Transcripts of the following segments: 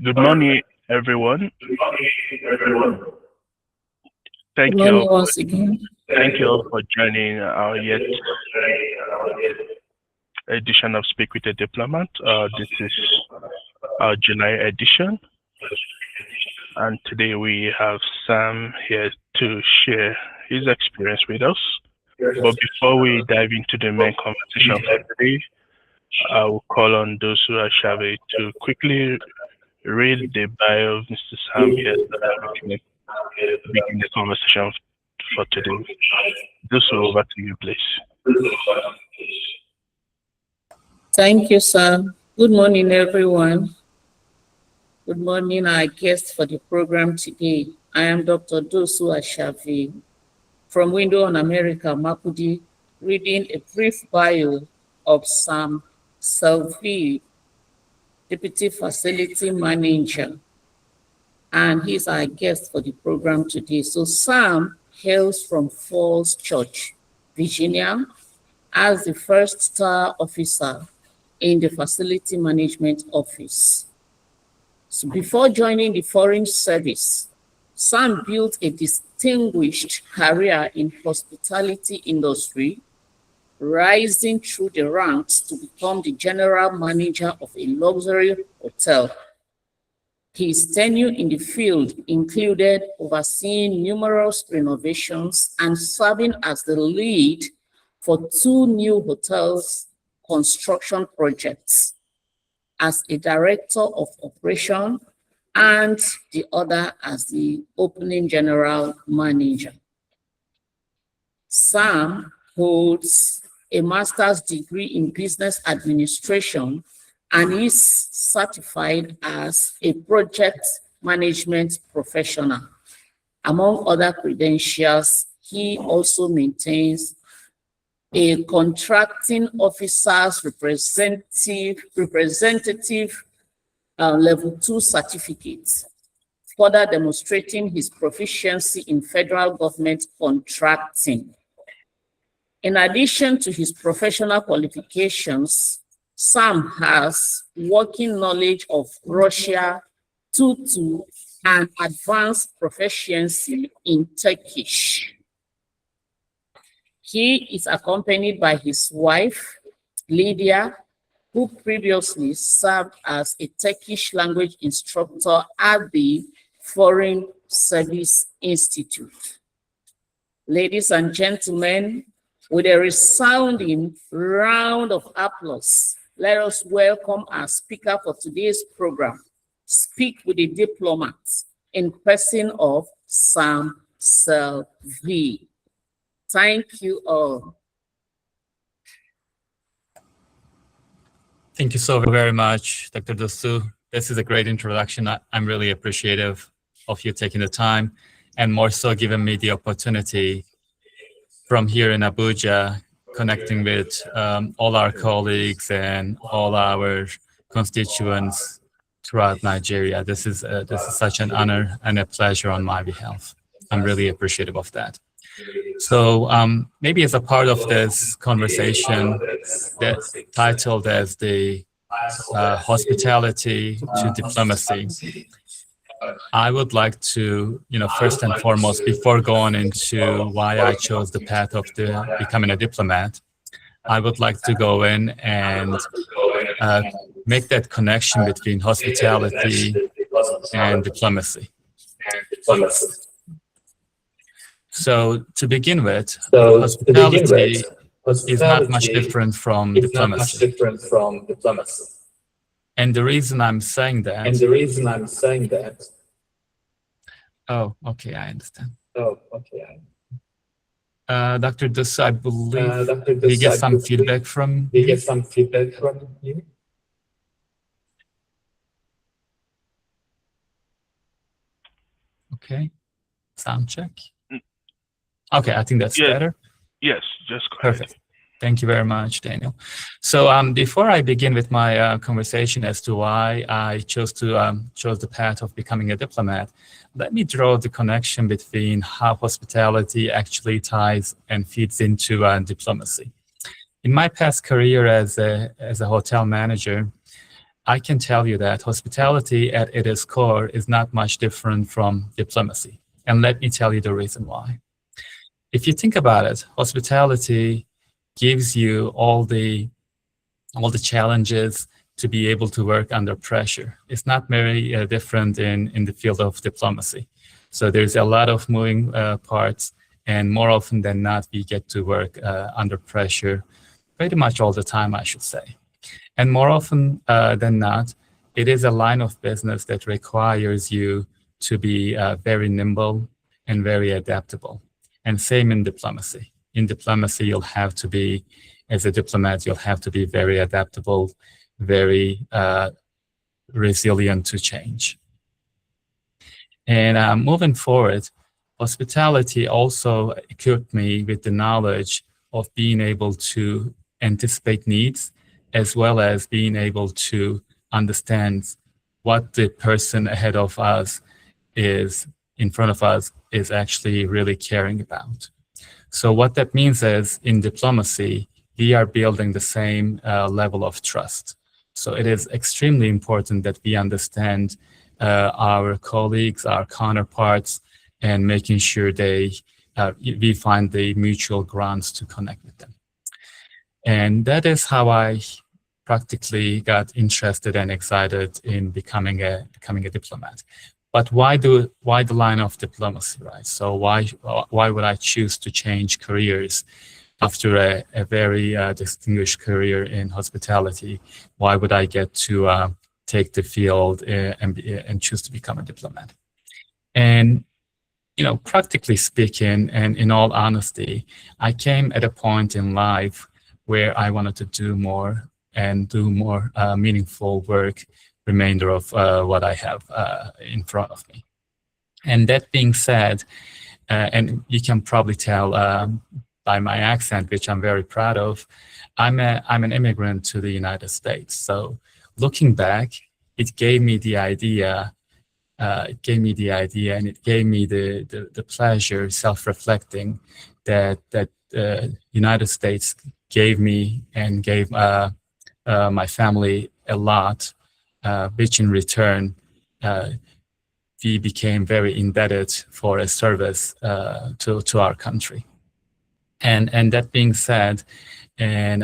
Good morning, everyone. Good Thank morning you. once again. Thank you all for joining our yet edition of Speak with a Diplomat. This is our July edition, and today we have Sam here to share his experience with us. But before we dive into the main conversation for today, I will call on those who are shabby to quickly read the bio of Mr. Sam here so that we can begin the conversation for today. Just over to you, please. Thank you, sir. Good morning, everyone. Good morning, our guest for the program today. I am Dr. Dosu Ashafi from Window on America, Makudi, reading a brief bio of Sam Selvi, Deputy Facility Manager, and he's our guest for the program today. So Sam hails from Falls Church, Virginia, as the first star officer in the Facility Management Office. So before joining the Foreign Service, Sam built a distinguished career in hospitality industry, rising through the ranks to become the general manager of a luxury hotel. His tenure in the field included overseeing numerous renovations and serving as the lead for 2 new hotels construction projects as a director of operation and the other as the opening general manager. Sam holds a master's degree in business administration and is certified as a project management professional. Among other credentials, he also maintains a contracting officer's representative level 2 certificate, further demonstrating his proficiency in federal government contracting. In addition to his professional qualifications, Sam has working knowledge of Russia, Tutu, and advanced proficiency in Turkish. He is accompanied by his wife, Lydia, who previously served as a Turkish language instructor at the Foreign Service Institute. Ladies and gentlemen, with a resounding round of applause, let us welcome our speaker for today's program, Speak with a Diplomat, in person of Sam Selvi. Thank you all. Thank you so very much, Dr. Dosu. This is a great introduction. I'm really appreciative of you taking the time and more so giving me the opportunity from here in Abuja, connecting with all our colleagues and all our constituents throughout Nigeria. This is such an honor and a pleasure on my behalf. I'm really appreciative of that. So maybe as a part of this conversation that's titled as the hospitality to diplomacy, I would like to, first and foremost, before going into why I chose the path of becoming a diplomat, I would like to go in and make that connection between hospitality and diplomacy. So to begin with, hospitality is not much different from diplomacy. And the reason I'm saying that. Oh, okay, I understand. Dr. Dosu, I believe we get some feedback from you. Okay, sound check. Okay, I think that's better. Yes, just go perfect. Ahead. Thank you very much, Daniel. So before I begin with my conversation as to why I chose the path of becoming a diplomat, let me draw the connection between how hospitality actually ties and feeds into diplomacy. In my past career as a hotel manager, I can tell you that hospitality at its core is not much different from diplomacy. And let me tell you the reason why. If you think about it, hospitality gives you all the challenges to be able to work under pressure. It's not very different in the field of diplomacy. So there's a lot of moving parts, and more often than not, we get to work under pressure pretty much all the time, I should say. And more often than not, it is a line of business that requires you to be very nimble and very adaptable. And same in diplomacy. In diplomacy, you'll have to be, as a diplomat, you'll have to be very adaptable, very resilient to change. And moving forward, hospitality also equipped me with the knowledge of being able to anticipate needs, as well as being able to understand what the person ahead of us is, in front of us, is actually really caring about. So what that means is, in diplomacy, we are building the same level of trust. So it is extremely important that we understand our colleagues, our counterparts, and making sure we find the mutual grounds to connect with them. And that is how I practically got interested and excited in becoming a diplomat. But why the line of diplomacy, right? So why would I choose to change careers after a very distinguished career in hospitality? Why would I get to take the field and choose to become a diplomat? And practically speaking, and in all honesty, I came at a point in life where I wanted to do more meaningful work, remainder of what I have in front of me. And that being said, and you can probably tell by my accent, which I'm very proud of, I'm an immigrant to the United States. So looking back, it gave me the idea, and it gave me the pleasure, self-reflecting, that United States gave me and gave my family a lot, which in return we became very indebted for a service to our country. And that being said, and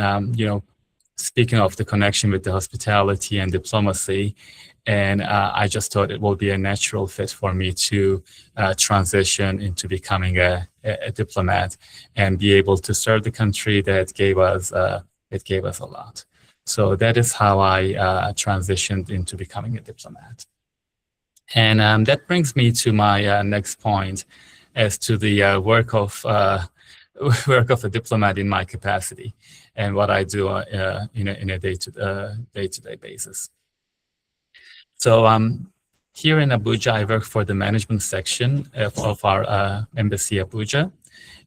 speaking of the connection with the hospitality and diplomacy, and I just thought it will be a natural fit for me to transition into becoming a diplomat and be able to serve the country that gave us a lot. So that is how I transitioned into becoming a diplomat. And that brings me to my next point as to the work of a diplomat in my capacity and what I do in a day-to-day basis. So here in Abuja, I work for the management section of our embassy Abuja.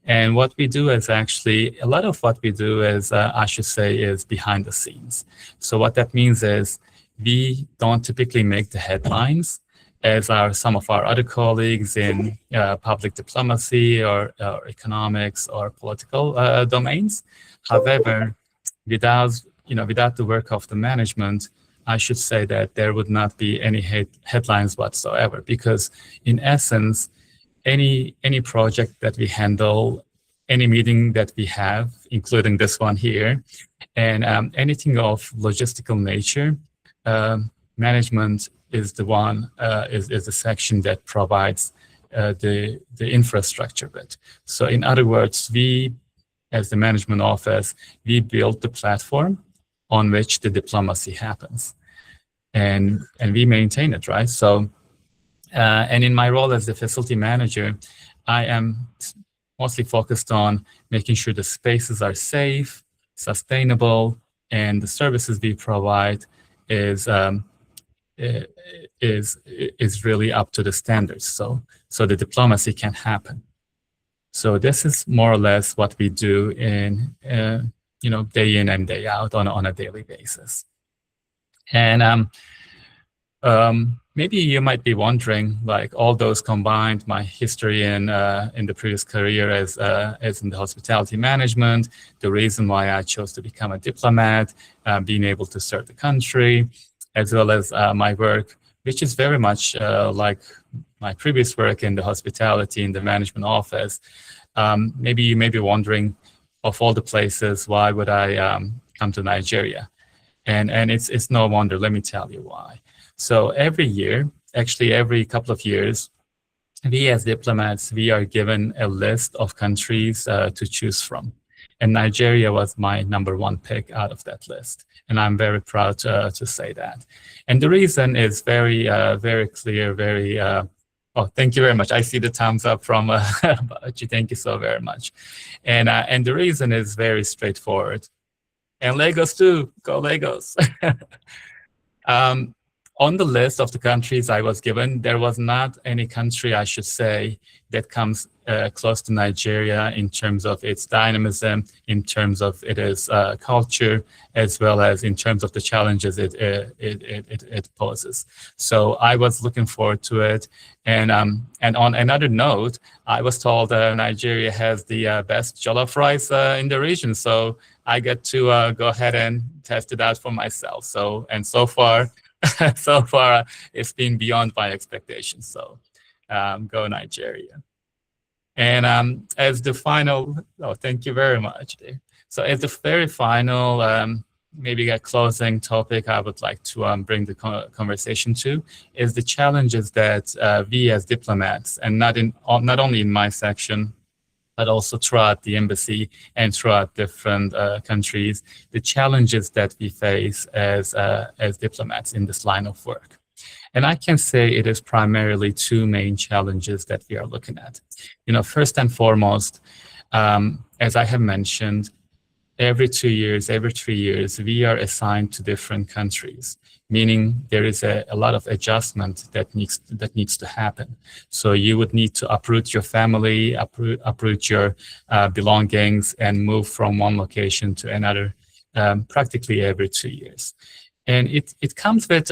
And what we do is actually, a lot of what we do is, I should say, is behind the scenes. So what that means is we don't typically make the headlines as some of our other colleagues in public diplomacy or economics or political domains. However, without the work of the management, I should say that there would not be any headlines whatsoever, because in essence, any project that we handle, any meeting that we have, including this one here, and anything of logistical nature, management is the section that provides the infrastructure bit. So in other words, we, as the management office, we build the platform on which the diplomacy happens, and we maintain it, right? So, and in my role as the facility manager, I am mostly focused on making sure the spaces are safe, sustainable, and the services we provide is really up to the standards, so the diplomacy can happen. So this is more or less what we do in day in and day out on a daily basis. And maybe you might be wondering, like, all those combined, my history in the previous career as in the hospitality management, the reason why I chose to become a diplomat, being able to serve the country, as well as my work, which is very much like my previous work in the hospitality in the management office. Maybe you may be wondering, of all the places, why would I come to Nigeria? And it's no wonder. Let me tell you why. So every year, actually every couple of years, we as diplomats, we are given a list of countries to choose from. And Nigeria was my #1 pick out of that list. And I'm very proud to say that. And the reason is very, very clear, very, oh, thank you very much. I see the thumbs up from Bachi. Thank you so very much. And the reason is very straightforward. And Lagos too, go Lagos. On the list of the countries I was given, there was not any country, I should say, that comes close to Nigeria in terms of its dynamism, in terms of its culture, as well as in terms of the challenges it poses. So I was looking forward to it. And on another note, I was told Nigeria has the best jollof rice in the region. So I get to go ahead and test it out for myself. So far, so far, it's been beyond my expectations. So go Nigeria. And as the final, oh, thank you very much. So as the very final, maybe a closing topic I would like to bring the conversation to is the challenges that we as diplomats, and not only in my section, but also throughout the embassy and throughout different countries, the challenges that we face as diplomats in this line of work. And I can say it is primarily two main challenges that we are looking at. First and foremost, as I have mentioned, every 2 years, every 3 years, we are assigned to different countries, meaning there is a lot of adjustment that needs to happen. So you would need to uproot your family, uproot your belongings, and move from one location to another practically every 2 years. And it comes with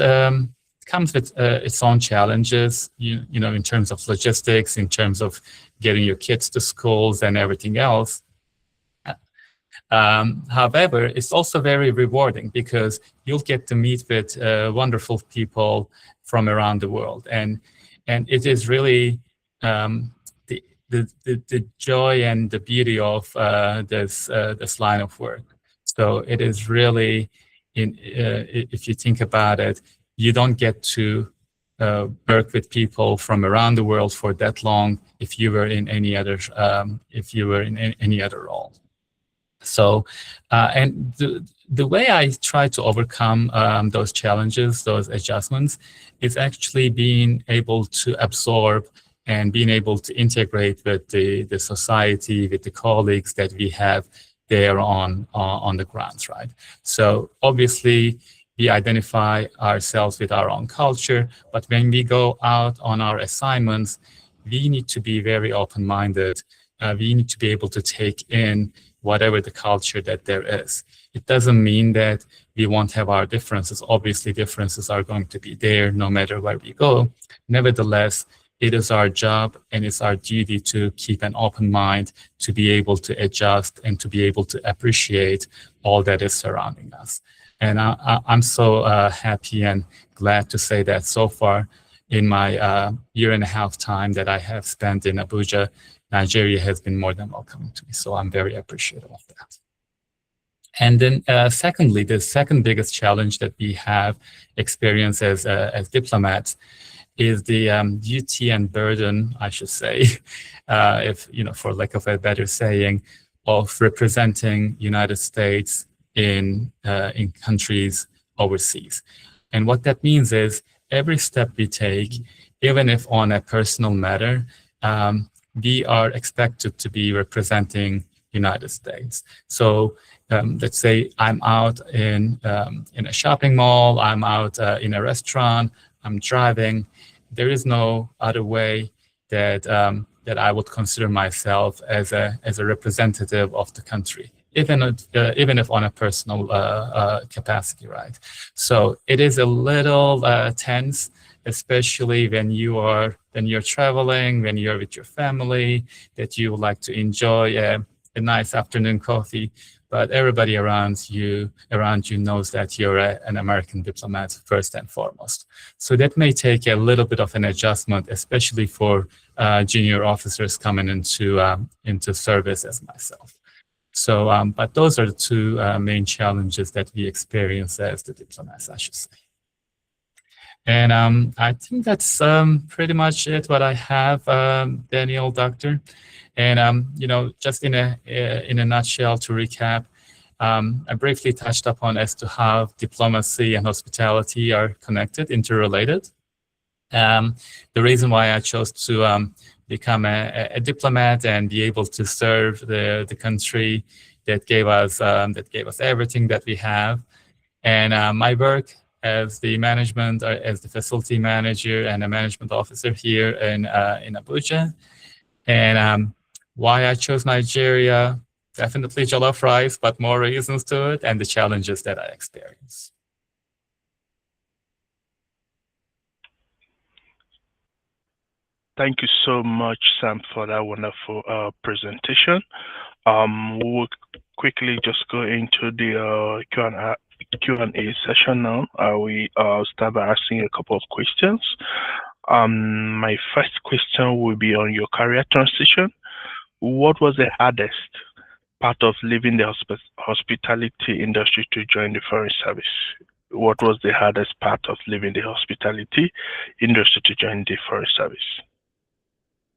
its own challenges, in terms of logistics, in terms of getting your kids to schools and everything else. However, it's also very rewarding because you'll get to meet with wonderful people from around the world, and it is really the joy and the beauty of this line of work. So it is really, if you think about it, you don't get to work with people from around the world for that long if you were in any other role. So, and the way I try to overcome those challenges, those adjustments, is actually being able to absorb and being able to integrate with the society, with the colleagues that we have there on the grounds, right? So obviously, we identify ourselves with our own culture, but when we go out on our assignments, we need to be very open-minded. We need to be able to take in whatever the culture that there is. It doesn't mean that we won't have our differences. Obviously, differences are going to be there no matter where we go. Nevertheless, it is our job and it's our duty to keep an open mind, to be able to adjust and to be able to appreciate all that is surrounding us. And I'm so happy and glad to say that so far in my 1.5 year time that I have spent in Abuja, Nigeria has been more than welcoming to me. So I'm very appreciative of that. And then secondly, the second biggest challenge that we have experienced as diplomats is the duty and burden, I should say, if for lack of a better saying, of representing United States in countries overseas. And what that means is every step we take, even if on a personal matter, we are expected to be representing United States. So let's say I'm out in a shopping mall, I'm out in a restaurant, I'm driving. There is no other way that I would consider myself as a representative of the country, even if on a personal capacity, right? So it is a little tense, especially when you're traveling, when you're with your family, that you would like to enjoy a nice afternoon coffee. but everybody around you knows that you're an American diplomat first and foremost. So that may take a little bit of an adjustment, especially for junior officers coming into service as myself. So, but those are the two main challenges that we experience as the diplomats, I should say. And I think that's pretty much it, what I have, Daniel, Doctor. And, you know, just in a nutshell to recap, I briefly touched upon as to how diplomacy and hospitality are connected, interrelated. The reason why I chose to become a diplomat and be able to serve the country that gave us everything that we have, and my work as the management, as the facility manager and a management officer here in Abuja, and why I chose Nigeria. Definitely jollof rice, but more reasons to it, and the challenges that I experience. Thank you so much, Sam, for that wonderful presentation. We'll quickly just go into the Q&A session now. We start by asking a couple of questions. My first question will be on your career transition. What was the hardest part of leaving the hospitality industry to join the foreign service? What was the hardest part of leaving the hospitality industry to join the foreign service?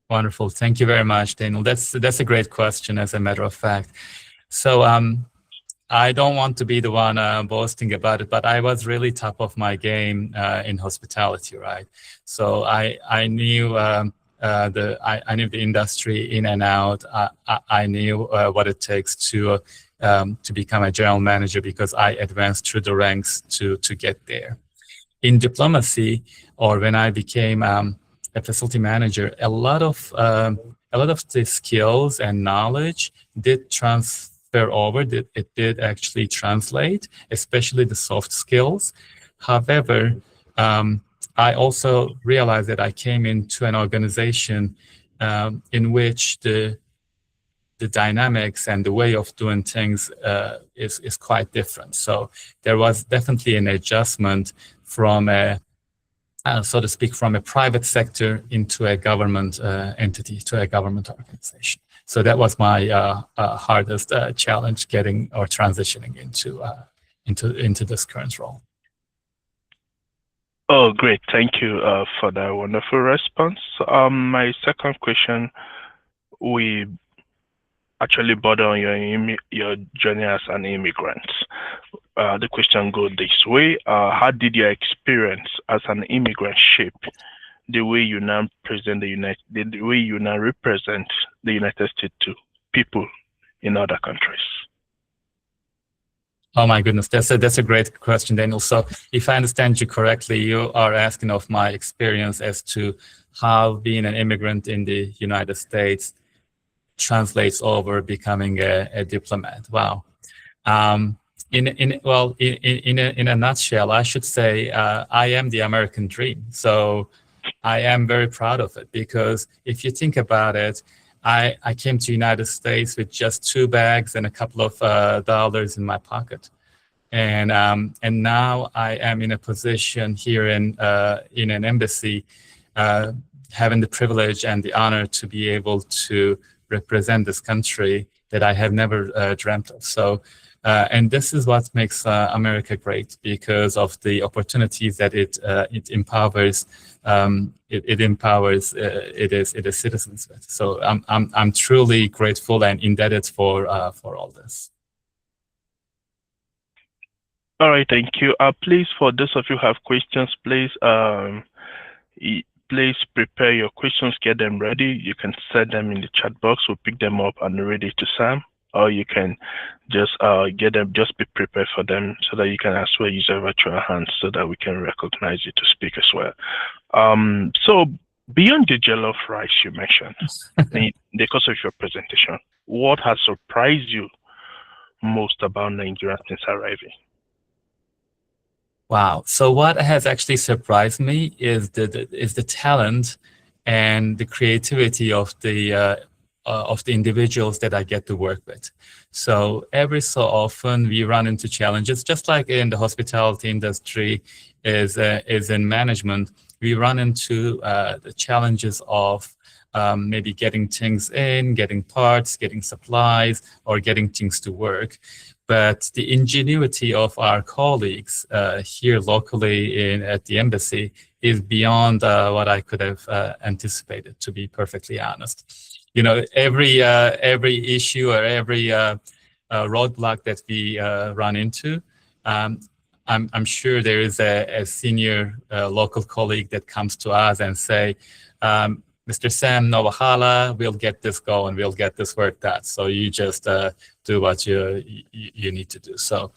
Wonderful. Thank you very much, Daniel. That's a great question, as a matter of fact. So I don't want to be the one boasting about it, but I was really top of my game in hospitality, right? So I knew I knew the industry in and out. I knew what it takes to become a general manager, because I advanced through the ranks to get there. In diplomacy, or when I became a facility manager, a lot of the skills and knowledge did transfer over. It did actually translate, especially the soft skills. However, I also realized that I came into an organization in which the dynamics and the way of doing things is quite different. So there was definitely an adjustment from so to speak, from a private sector into a government entity, to a government organization. So that was my hardest challenge, getting or transitioning into this current role. Oh, great. Thank you for that wonderful response. My second question, we actually border on your journey as an immigrant. The question goes this way. How did your experience as an immigrant shape the way you now represent the United States to people in other countries? Oh my goodness, that's a great question, Daniel. So if I understand you correctly, you are asking of my experience as to how being an immigrant in the United States translates over becoming a diplomat. Wow. In a nutshell, I should say I am the American dream. So I am very proud of it, because if you think about it, I came to the United States with just 2 bags and a couple of dollars in my pocket, and now I am in a position here in an embassy, having the privilege and the honor to be able to represent this country that I have never dreamt of. So, and this is what makes America great, because of the opportunities that it empowers. It empowers its citizens with. So I'm truly grateful and indebted for all this. All right, thank you. Please, for those of you who have questions, please please prepare your questions, get them ready. You can set them in the chat box. We'll pick them up and read it to Sam, or you can just get them. Just be prepared for them so that you can as well use your virtual hands so that we can recognize you to speak as well. So beyond the jollof rice you mentioned, in the course of your presentation, what has surprised you most about Nigeria since arriving? Wow. So what has actually surprised me is the talent and the creativity of the of the individuals that I get to work with. So every so often we run into challenges, just like in the hospitality industry is in management. We run into the challenges of maybe getting things in, getting parts, getting supplies, or getting things to work. But the ingenuity of our colleagues here locally at the embassy is beyond what I could have anticipated, to be perfectly honest. You know, every issue or every roadblock that we run into, I'm sure there is a senior local colleague that comes to us and say, Mr. Sam, no wahala, we'll get this going, we'll get this worked out. So you just do what you need to do. So,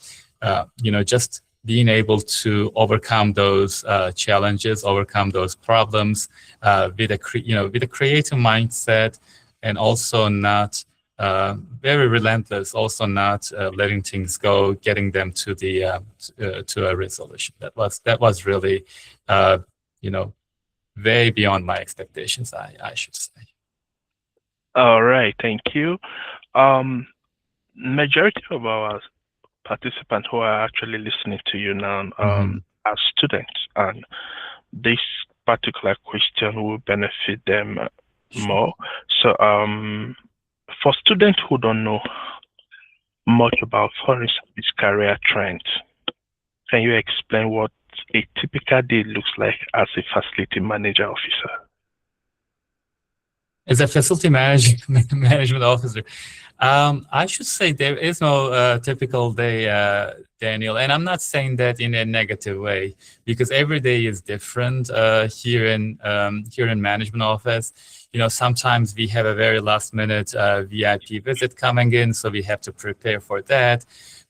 you know, just being able to overcome those challenges, overcome those problems with a creative mindset, and also not very relentless, also not letting things go, getting them to the to a resolution. That was really, you know, way beyond my expectations, I should say. All right, thank you. Majority of our participants who are actually listening to you now are students, and this particular question will benefit them more. So, for students who don't know much about foreign service career trends, can you explain what a typical day looks like as a facility manager officer? As a facility management officer, I should say there is no typical day, Daniel, and I'm not saying that in a negative way, because every day is different here in management office. You know, sometimes we have a very last minute VIP visit coming in, so we have to prepare for that.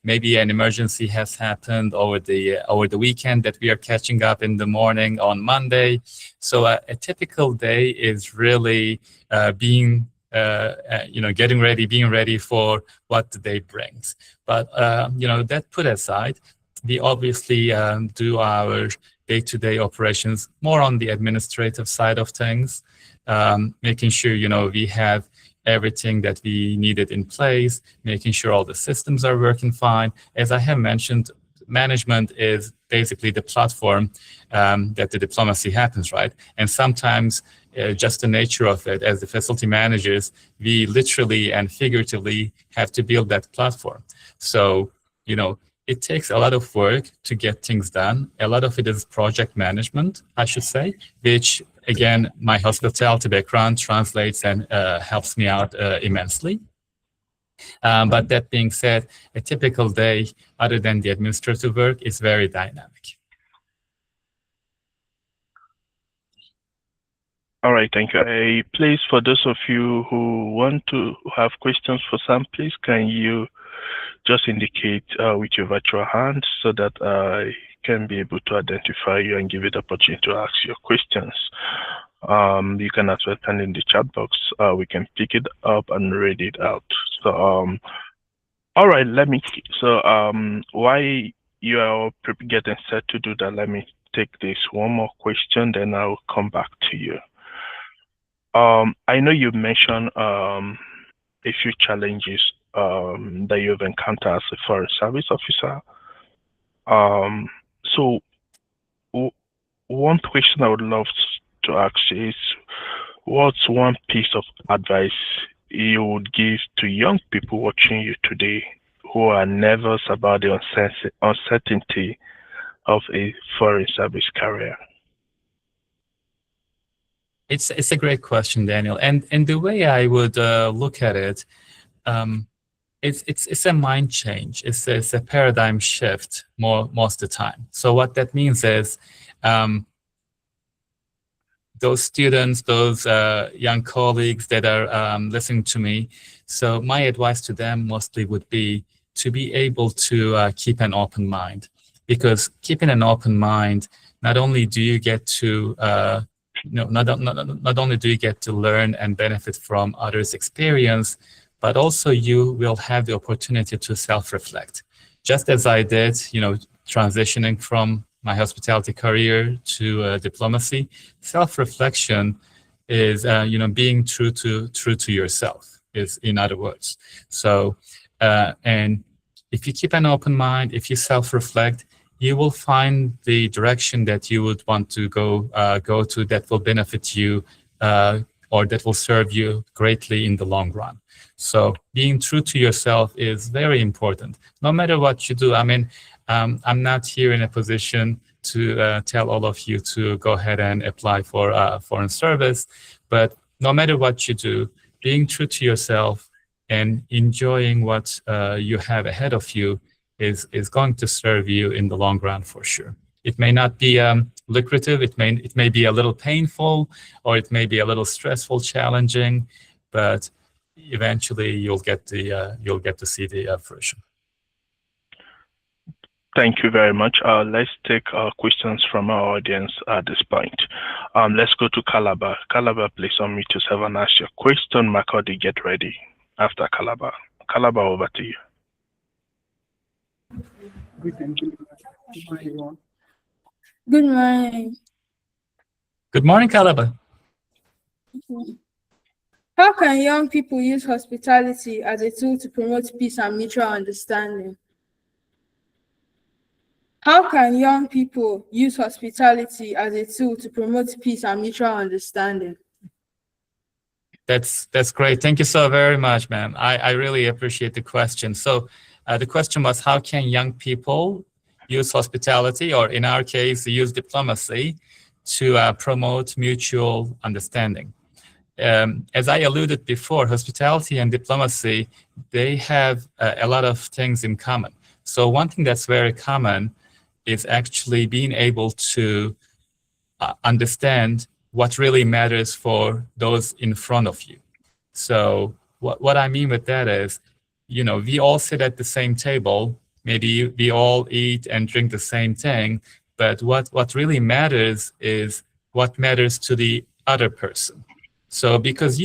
Maybe an emergency has happened over the weekend that we are catching up in the morning on Monday. So a typical day is really being ready for what the day brings. But you know, that put aside, we obviously do our day-to-day operations more on the administrative side of things, making sure, you know, we have everything that we needed in place, making sure all the systems are working fine. As I have mentioned, management is basically the platform that the diplomacy happens, right? And sometimes just the nature of it, as the facility managers, we literally and figuratively have to build that platform. So, you know, it takes a lot of work to get things done. A lot of it is project management, I should say, which, again, my hospitality background translates and helps me out immensely. But that being said, a typical day, other than the administrative work, is very dynamic. All right, thank you. Please, for those of you who want to have questions for Sam, please, can you just indicate with your virtual hand so that I can be able to identify you and give you the opportunity to ask your questions. You can as well send in the chat box. We can pick it up and read it out. So, all right, while you are getting set to do that, let me take this one more question, then I'll come back to you. I know you mentioned a few challenges that you've encountered as a foreign service officer. So one question I would love to ask is, what's one piece of advice you would give to young people watching you today who are nervous about the uncertainty of a foreign service career? It's a great question, Daniel. And the way I would look at it, it's a mind change. It's a paradigm shift most of the time. So what that means is those students, those young colleagues that are listening to me, so my advice to them mostly would be to be able to keep an open mind, because keeping an open mind, not only do you get to not only do you get to learn and benefit from others' experience, but also you will have the opportunity to self-reflect. Just as I did, transitioning from my hospitality career to diplomacy, self-reflection is being true to yourself, is in other words. So and if you keep an open mind, if you self-reflect, you will find the direction that you would want to go to that will benefit you or that will serve you greatly in the long run. So being true to yourself is very important, no matter what you do. I mean, I'm not here in a position to tell all of you to go ahead and apply for foreign service, but no matter what you do, being true to yourself and enjoying what you have ahead of you is going to serve you in the long run for sure. It may not be lucrative. It may be a little painful, or it may be a little stressful, challenging, but eventually you'll get to see the fruition. Thank you very much. Let's take questions from our audience at this point. Let's go to Calabar. Calabar, please unmute yourself and ask your question. Makodi, get ready after Calabar. Calabar, over to you. Good morning. Good morning. Good morning, Calabar. How can young people use hospitality as a tool to promote peace and mutual understanding? How can young people use hospitality as a tool to promote peace and mutual understanding? That's great. Thank you so very much, ma'am. I really appreciate the question. So the question was, how can young people use hospitality, or in our case, use diplomacy to promote mutual understanding? As I alluded before, hospitality and diplomacy, they have a lot of things in common. So one thing that's very common is actually being able to understand what really matters for those in front of you. So what I mean with that is, we all sit at the same table, maybe we all eat and drink the same thing, but what really matters is what matters to the other person. So because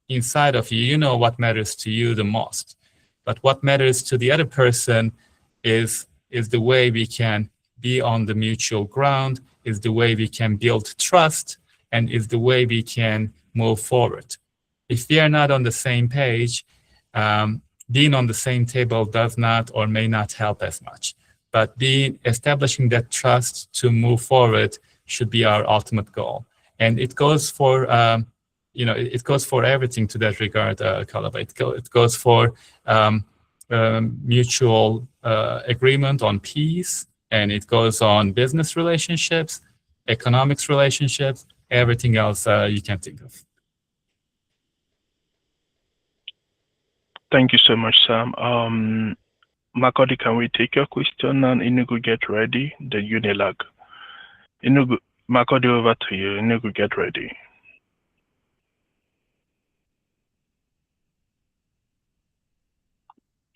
inside of you, what matters to you the most, but what matters to the other person is the way we can be on the mutual ground, is the way we can build trust, and is the way we can move forward. If we are not on the same page, being on the same table does not or may not help as much. But establishing that trust to move forward should be our ultimate goal. And it goes for it goes for everything to that regard, Calabar. It goes for mutual agreement on peace, and it goes on business relationships, economics relationships, everything else you can think of. Thank you so much, Sam. Makodi, can we take your question? And Inugu, get ready. The Unilag. Inugu, Makodi, over to you. Inugu, get ready.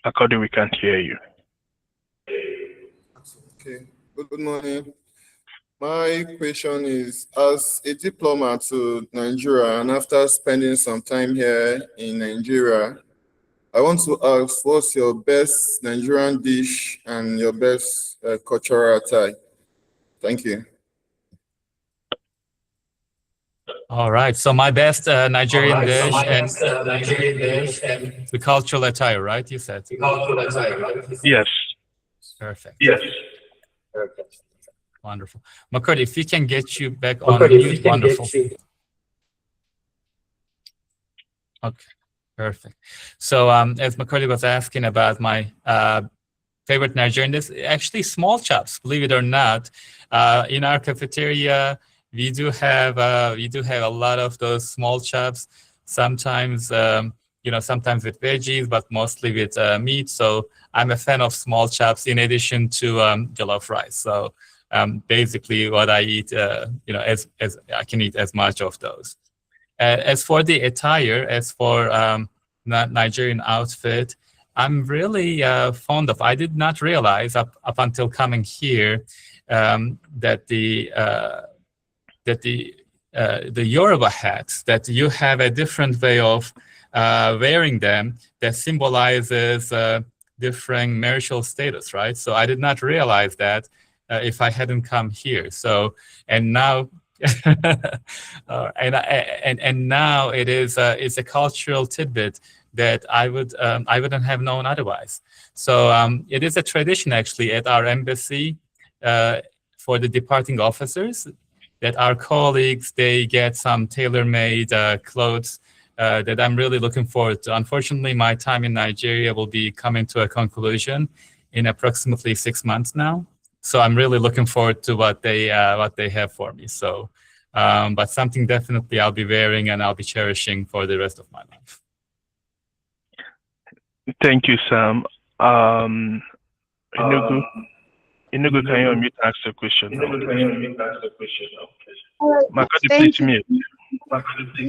Makodi, we can't hear you. Okay. Good morning. My question is, as a diplomat to Nigeria, and after spending some time here in Nigeria, I want to ask, what's your best Nigerian dish and your best cultural attire? Thank you. All right. So my best Nigerian dish and the cultural attire, right? You said. Yes. Perfect. Yes. Perfect. Wonderful. Makodi, if we can get you back on mute, wonderful. Okay. Perfect. So as Makodi was asking about my favorite Nigerian dish, actually small chops, believe it or not. In our cafeteria, we do have a lot of those small chops. Sometimes sometimes with veggies, but mostly with meat. So I'm a fan of small chops in addition to jollof rice. So basically, what I eat, as I can eat as much of those. As for the attire, as for Nigerian outfit, I'm really fond of. I did not realize up until coming here that the Yoruba hats, that you have a different way of wearing them that symbolizes different marital status, right? So I did not realize that if I hadn't come here. So, and now And now it's a cultural tidbit that I wouldn't have known otherwise. So it is a tradition actually at our embassy for the departing officers that our colleagues, they get some tailor-made clothes that I'm really looking forward to. Unfortunately, my time in Nigeria will be coming to a conclusion in approximately 6 months now. So I'm really looking forward to what they have for me. So, but something definitely I'll be wearing and I'll be cherishing for the rest of my life. Thank you, Sam. Inugu, can you unmute and ask the question now? Makati, please mute.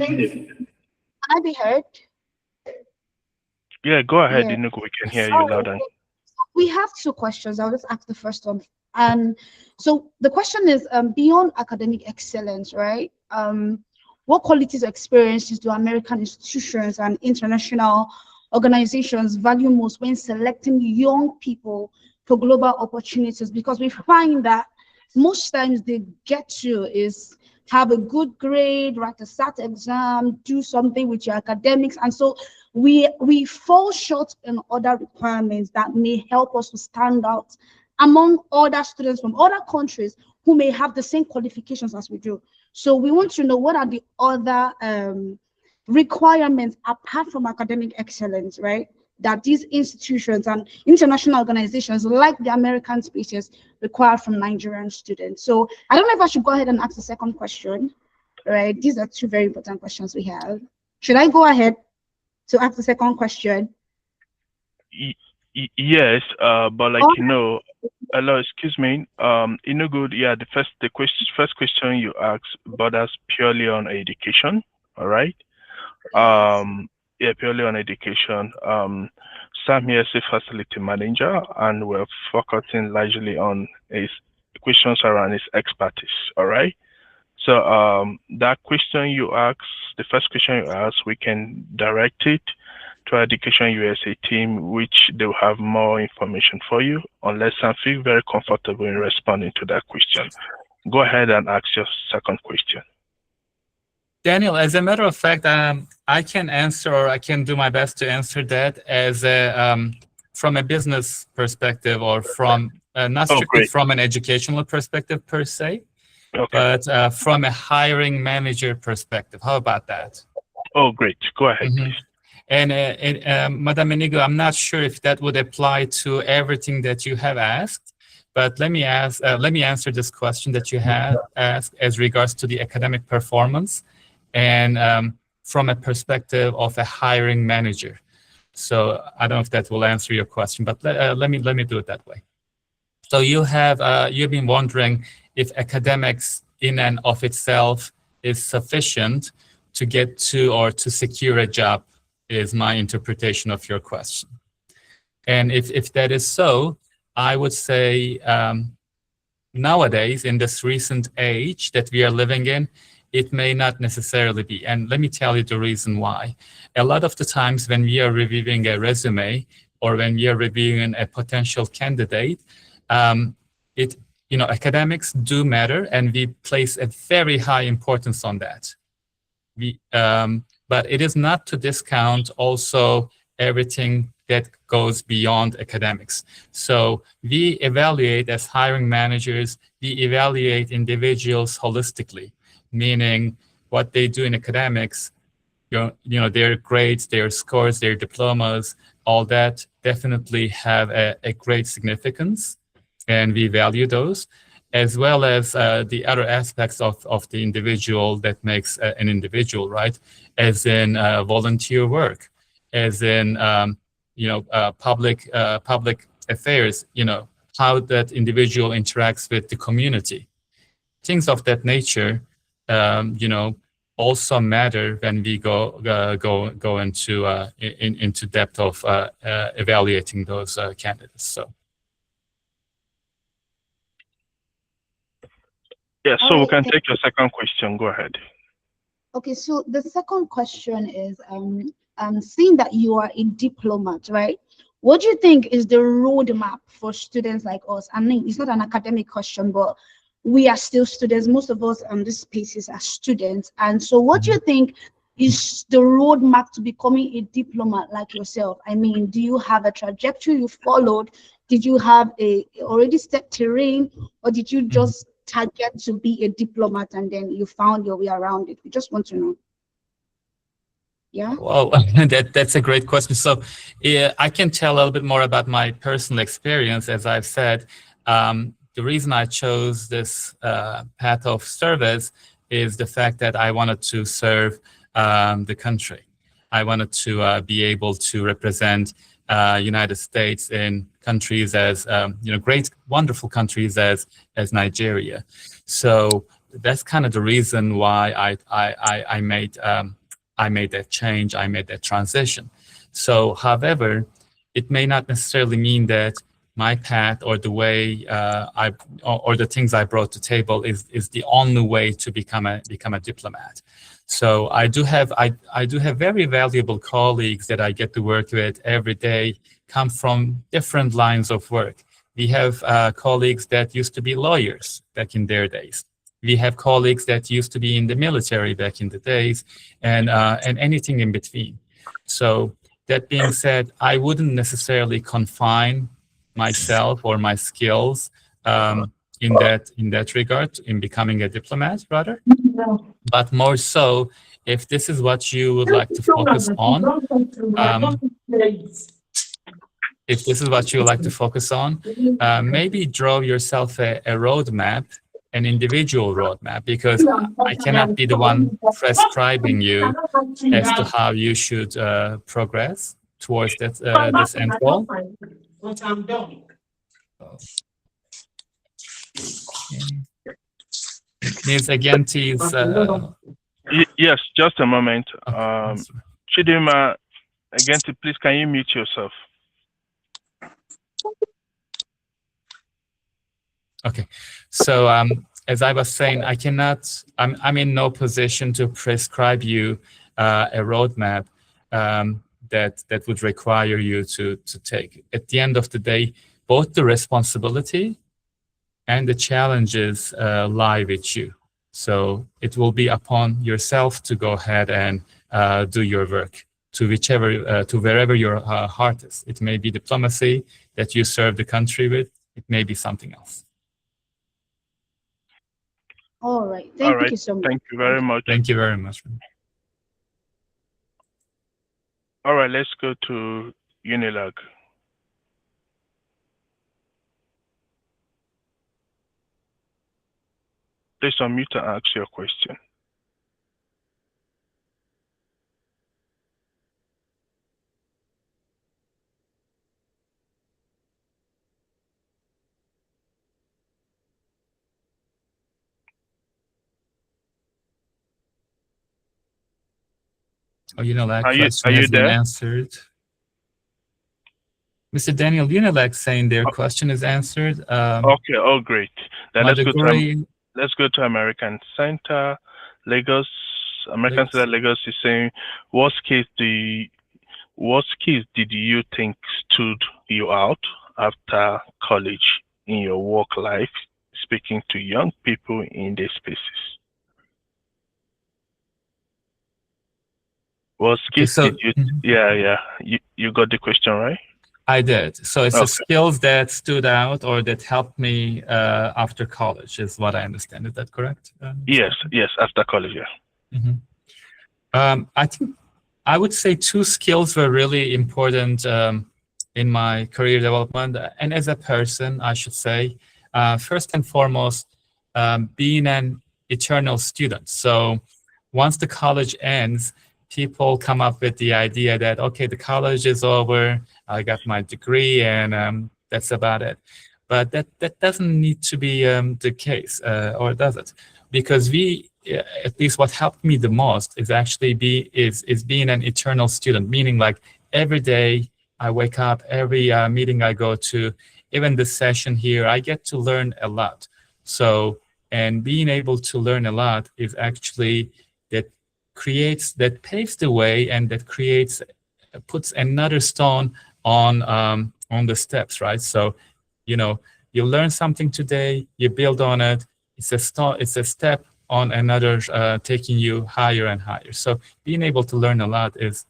Can I be heard? Yeah, go ahead, Yeah. Inugu. We can hear you loud and We have two questions. I'll just ask the first one. So the question is, beyond academic excellence, right? What qualities or experiences do American institutions and international organizations value most when selecting young people for global opportunities? Because we find that most times they get to is have a good grade, write a SAT exam, do something with your academics. And so we fall short in other requirements that may help us to stand out among other students from other countries who may have the same qualifications as we do. So we want to know what are the other requirements apart from academic excellence, right? That these institutions and international organizations like the American Spaces require from Nigerian students. So I don't know if I should go ahead and ask the second question, right? These are two very important questions we have. Should I go ahead to ask the second question? Yes, but like hello, excuse me, Inugu, yeah, the first question you asked borders purely on education, all right? Yeah, purely on education. Sam here is a facility manager, and we're focusing largely on his questions around his expertise, all right? So that question you asked, the first question you asked, we can direct it to our Education USA team, which they will have more information for you, unless I feel very comfortable in responding to that question. Go ahead and ask your second question. Daniel, as a matter of fact, I can answer, or I can do my best to answer that as from a business perspective, or from not strictly from an educational perspective per se, but from a hiring manager perspective. How about that? Oh, great. Go ahead, please. And Madam Inugu, I'm not sure if that would apply to everything that you have asked, but let me answer this question that you have asked as regards to the academic performance, and from a perspective of a hiring manager. So I don't know if that will answer your question, but let me do it that way. So you've been wondering if academics in and of itself is sufficient to get to or to secure a job, is my interpretation of your question. And if that is so, I would say nowadays, in this recent age that we are living in, it may not necessarily be. And let me tell you the reason why. A lot of the times when we are reviewing a resume, or when we are reviewing a potential candidate, academics do matter, and we place a very high importance on that. But it is not to discount also everything that goes beyond academics. So we evaluate, as hiring managers, we evaluate individuals holistically, meaning what they do in academics, their grades, their scores, their diplomas, all that definitely have a great significance, and we value those, as well as the other aspects of the individual that makes an individual, right? As in volunteer work, as in public affairs, how that individual interacts with the community. Things of that nature, also matter when we go into depth of evaluating those candidates. So. Yeah, so we can take your second question. Go ahead. Okay, so the second question is, seeing that you are a diplomat, right? What do you think is the roadmap for students like us? I mean, it's not an academic question, but we are still students. Most of us on this spaces are students. And so what do you think is the roadmap to becoming a diplomat like yourself? I mean, do you have a trajectory you followed? Did you have a already set terrain, or did you just target to be a diplomat and then you found your way around it? We just want to know. Yeah. Well, that's a great question. So yeah, I can tell a little bit more about my personal experience. As I've said, the reason I chose this path of service is the fact that I wanted to serve the country. I wanted to be able to represent United States in countries as great, wonderful countries as Nigeria. So that's kind of the reason why I made that change. I made that transition. So, however, it may not necessarily mean that my path or the way or the things I brought to table is the only way to become a diplomat. So I do have very valuable colleagues that I get to work with every day, come from different lines of work. We have colleagues that used to be lawyers back in their days. We have colleagues that used to be in the military back in the days, and anything in between. So that being said, I wouldn't necessarily confine myself or my skills in that regard, in becoming a diplomat, rather. But more so, if this is what you would like to focus on, maybe draw yourself a roadmap, an individual roadmap, because I cannot be the one prescribing you as to how you should progress towards this end goal. Ms. Agentis, yes, just a moment. Chidima, Agenti, please, can you mute yourself? Okay, so as I was saying, I'm in no position to prescribe you a roadmap that would require you to take. At the end of the day, both the responsibility and the challenges lie with you. So it will be upon yourself to go ahead and do your work to wherever your heart is. It may be diplomacy that you serve the country with. It may be something else. All right. Thank you so much. Thank you very much. Thank you very much. All right, let's go to Unilag. Please unmute and ask your question. Oh, question has been answered. Mr. Daniel Unilag saying their question is answered. Okay, oh great. Then let's go to American Center, Lagos. American Center, Lagos is saying, what skills did you think stood you out after college in your work life, speaking to young people in these spaces? What skills did you? You got the question right? I did. So it's the skills that stood out or that helped me after college, is what I understand. Is that correct? Yes, after college, yeah. Mm-hmm. I think I would say two skills were really important in my career development and as a person, I should say. First and foremost, being an eternal student. So once the college ends, people come up with the idea that, okay, the college is over, I got my degree, and that's about it. But that doesn't need to be the case, or does it? Because at least what helped me the most is actually being an eternal student, meaning like every day I wake up, every meeting I go to, even the session here, I get to learn a lot. So, and being able to learn a lot is actually that paves the way, and that puts another stone on the steps, right? So, you learn something today, you build on it, it's a step on another, taking you higher and higher. So being able to learn a lot is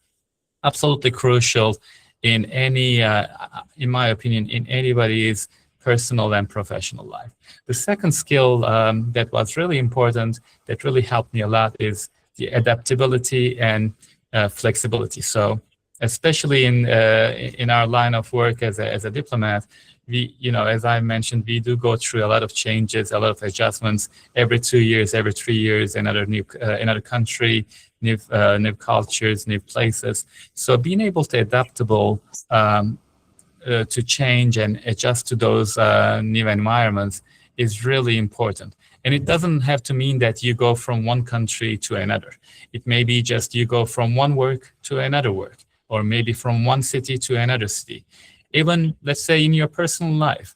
absolutely crucial in any, in my opinion, in anybody's personal and professional life. The second skill that was really important, that really helped me a lot, is the adaptability and flexibility. So especially in our line of work as a diplomat, we, as I mentioned, we do go through a lot of changes, a lot of adjustments every 2 years, every 3 years, another country, new cultures, new places. So being able to adaptable to change and adjust to those new environments is really important. And it doesn't have to mean that you go from one country to another. It may be just you go from one work to another work, or maybe from one city to another city. Even, let's say, in your personal life,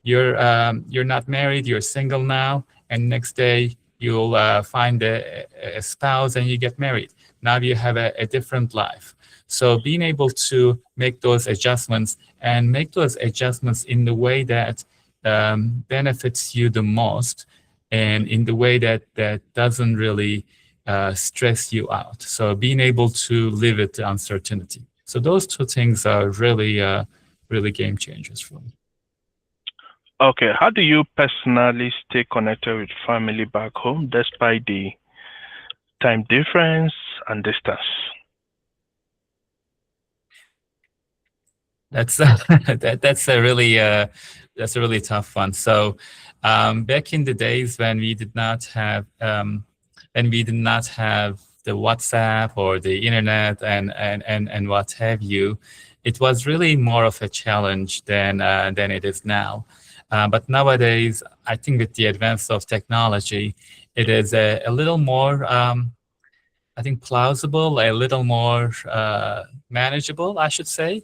you're not married, you're single now, and next day you'll find a spouse and you get married. Now you have a different life. So being able to make those adjustments and make those adjustments in the way that benefits you the most, and in the way that doesn't really stress you out. So being able to live with the uncertainty. So those two things are really, really game changers for me. Okay, how do you personally stay connected with family back home despite the time difference and distance? That's that's a really tough one. So back in the days when we did not have the WhatsApp or the internet and what have you, it was really more of a challenge than it is now. But nowadays, I think with the advance of technology, it is a little more, I think, plausible, a little more manageable, I should say.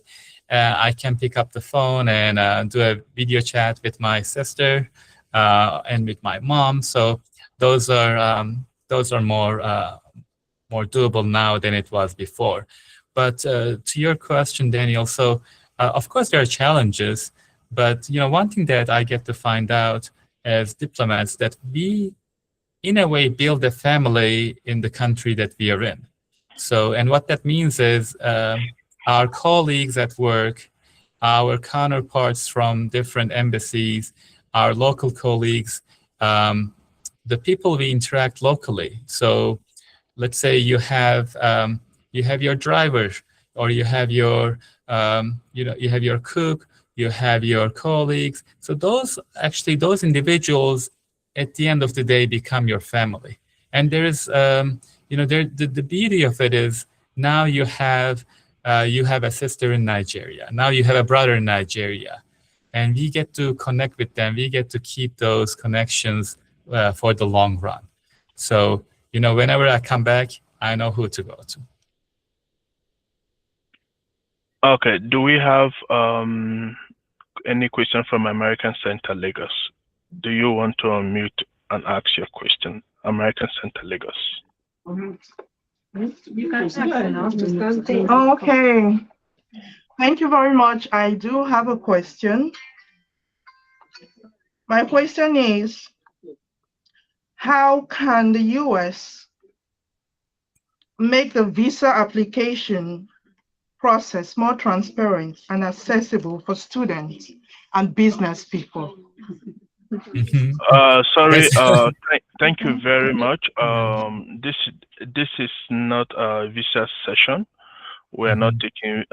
I can pick up the phone and do a video chat with my sister and with my mom. So those are more doable now than it was before. But to your question, Daniel, so of course there are challenges, but one thing that I get to find out as diplomats, that we, in a way, build a family in the country that we are in. So, and what that means is our colleagues at work, our counterparts from different embassies, our local colleagues, the people we interact locally. So let's say you have your driver, or you have your you have your cook, you have your colleagues. So those individuals at the end of the day become your family. And there is the beauty of it is, now you have a sister in Nigeria, now you have a brother in Nigeria, and we get to connect with them. We get to keep those connections for the long run. So whenever I come back, I know who to go to. Okay, do we have any question from American Center Lagos? Do you want to unmute and ask your question? American Center Lagos. Okay. Thank you very much. I do have a question. My question is, how can the US make the visa application process more transparent and accessible for students and business people? Sorry, thank you very much. This is not a visa session. We are not taking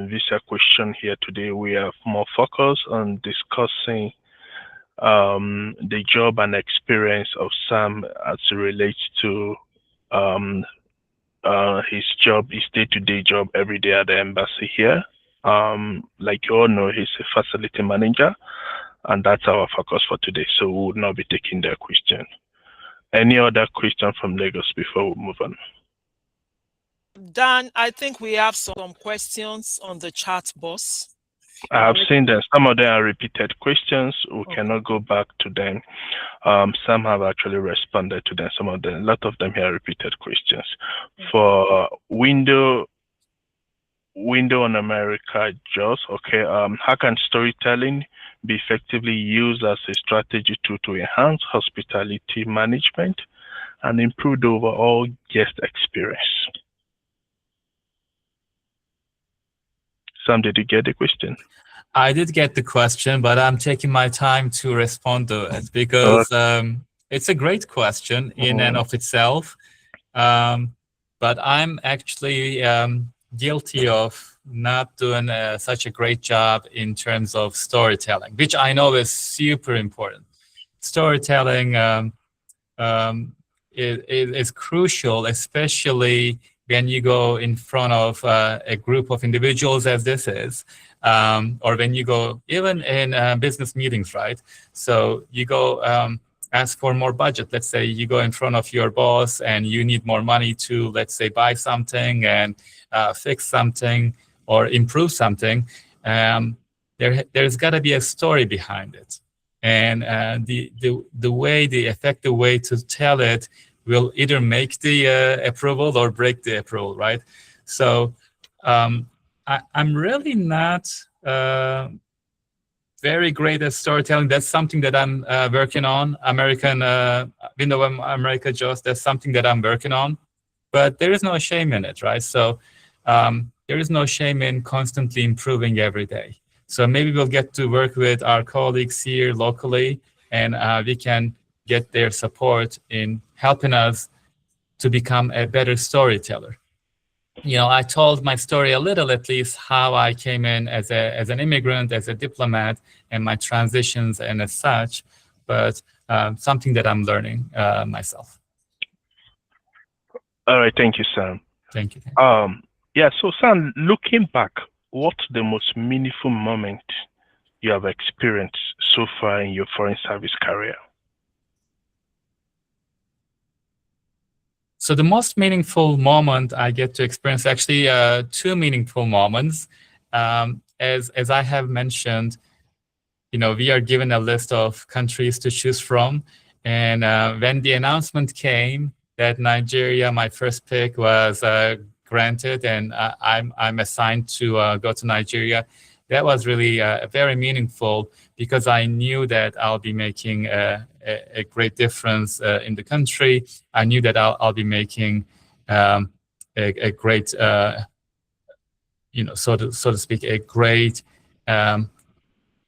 visa question here today. We are more focused on discussing the job and experience of Sam as it relates to his job, his day-to-day job every day at the embassy here. Like you all know, he's a facility manager, and that's our focus for today. So we will not be taking their question. Any other question from Lagos before we move on? Dan, I think we have some questions on the chat box. I have seen them. Some of them are repeated questions. We cannot go back to them. Some have actually responded to them. A lot of them are repeated questions. For window window on America, Joss. Okay, how can storytelling be effectively used as a strategy to enhance hospitality management and improve the overall guest experience? Sam, did you get the question? I did get the question, but I'm taking my time to respond to it because it's a great question in and of itself. But I'm actually guilty of not doing such a great job in terms of storytelling, which I know is super important. Storytelling is crucial, especially when you go in front of a group of individuals, as this is, or when you go even in business meetings, right? So you go ask for more budget. Let's say you go in front of your boss and you need more money to, let's say, buy something and fix something or improve something. There's got to be a story behind it. And the effective way to tell it will either make the approval or break the approval, right? So I'm really not very great at storytelling. That's something that I'm working on. Window America, Joss, that's something that I'm working on. But there is no shame in it, right? So there is no shame in constantly improving every day. So maybe we'll get to work with our colleagues here locally, and we can get their support in helping us to become a better storyteller. You know, I told my story a little, at least, how I came in as an immigrant, as a diplomat, and my transitions and as such, but something that I'm learning myself. All right, thank you, Sam. Thank you. Yeah, so Sam, looking back, what's the most meaningful moment you have experienced so far in your foreign service career? So the most meaningful moment I get to experience, actually two meaningful moments. As I have mentioned, you know, we are given a list of countries to choose from. And when the announcement came that Nigeria, my first pick, was granted and I'm assigned to go to Nigeria, that was really very meaningful because I knew that I'll be making a great difference in the country. I knew that I'll be making a great, you know, so to speak, a great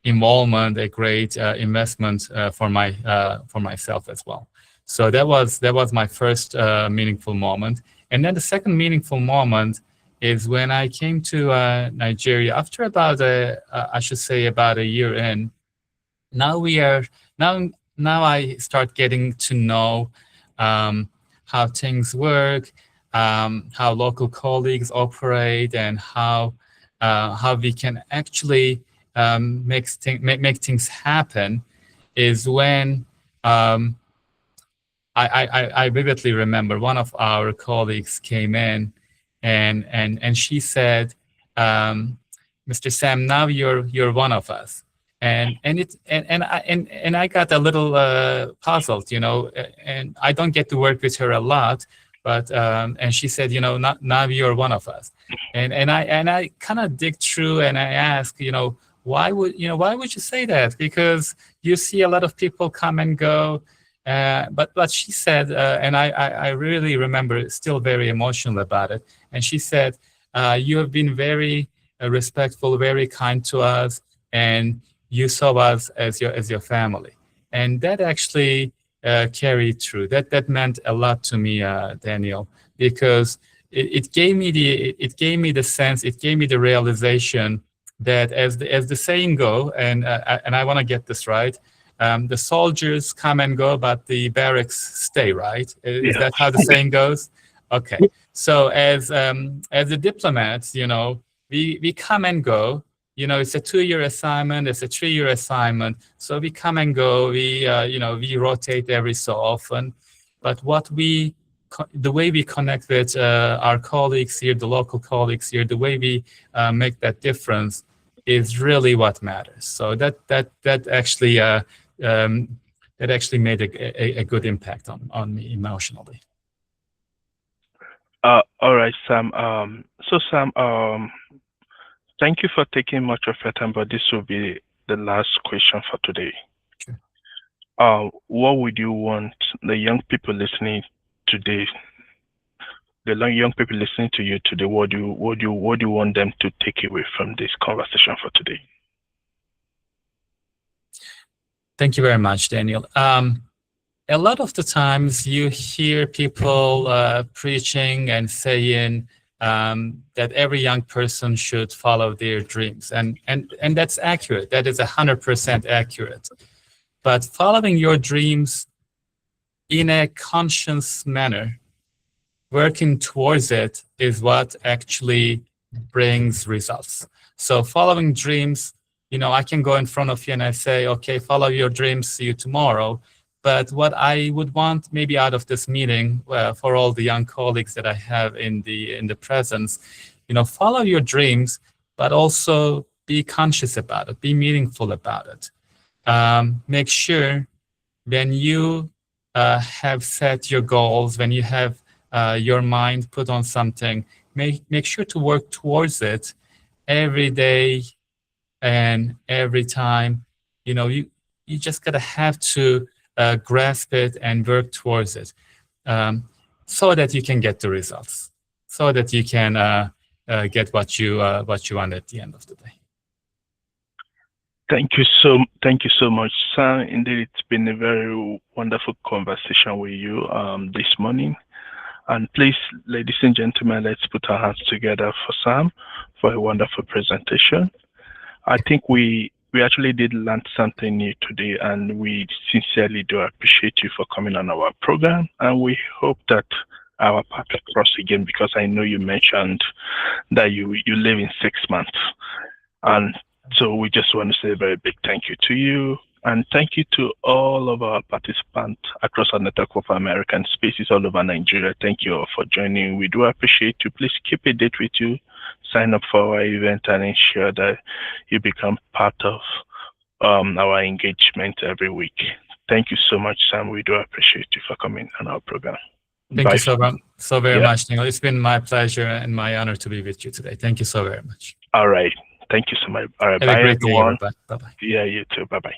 involvement, a great investment for myself as well. So that was my first meaningful moment. And then the second meaningful moment is when I came to Nigeria after about I should say about a year in. Now I start getting to know how things work, how local colleagues operate, and how we can actually make things happen. Is when I vividly remember one of our colleagues came in and she said, "Mr. Sam, now you're one of us." And I got a little puzzled, you know, and I don't get to work with her a lot, but and she said, you know, now you're one of us. And I kind of dig through and I ask, you know, why would you say that? Because you see a lot of people come and go. But she said, and I really remember still very emotional about it. And she said, you have been very respectful, very kind to us, and you saw us as your family. And that actually carried through. That meant a lot to me, Daniel, because it gave me the sense, it gave me the realization that as the saying go, and I want to get this right. The soldiers come and go, but the barracks stay, right? Is that how the saying goes? Okay. So as the diplomats, you know, we come and go. You know, it's a 2-year assignment. It's a 3-year assignment. So we come and go. We we rotate every so often. But the way we connect with our colleagues here, the local colleagues here, the way we make that difference is really what matters. So that actually. That actually made a good impact on me emotionally. All right, Sam. So Sam, Thank you for taking much of your time, but this will be the last question for today. Sure. What would you want the young people listening today, young people listening to you today, what do you want them to take away from this conversation for today? Thank you very much, Daniel. A lot of the times you hear people preaching and saying that every young person should follow their dreams. And that's accurate. That is 100% accurate. But following your dreams in a conscious manner, working towards it, is what actually brings results. So following dreams, I can go in front of you and I say, okay, follow your dreams, see you tomorrow. But what I would want maybe out of this meeting for all the young colleagues that I have in the presence, follow your dreams, but also be conscious about it, be meaningful about it. Make sure when you have set your goals, when you have your mind put on something, make sure to work towards it every day and every time. You just gotta have to grasp it and work towards it, so that you can get the results, so that you can get what you want at the end of the day. Thank you so much, Sam. Indeed, it's been a very wonderful conversation with you this morning. And please, ladies and gentlemen, let's put our hands together for Sam for a wonderful presentation. I think we actually did learn something new today, and we sincerely do appreciate you for coming on our program. And we hope that our path will cross again, because I know you mentioned that you live in 6 months. And so we just want to say a very big thank you to you. And thank you to all of our participants across our network of American spaces all over Nigeria. Thank you all for joining. We do appreciate you. Please keep a date with you. Sign up for our event and ensure that you become part of our engagement every week. Thank you so much, Sam. We do appreciate you for coming on our program. Thank you so very much, Neil. It's been my pleasure and my honor to be with you today. Thank you so very much. All right. Thank you so much. All right. Have bye, a great everyone. day. Bye-bye. Yeah, you too. Bye-bye.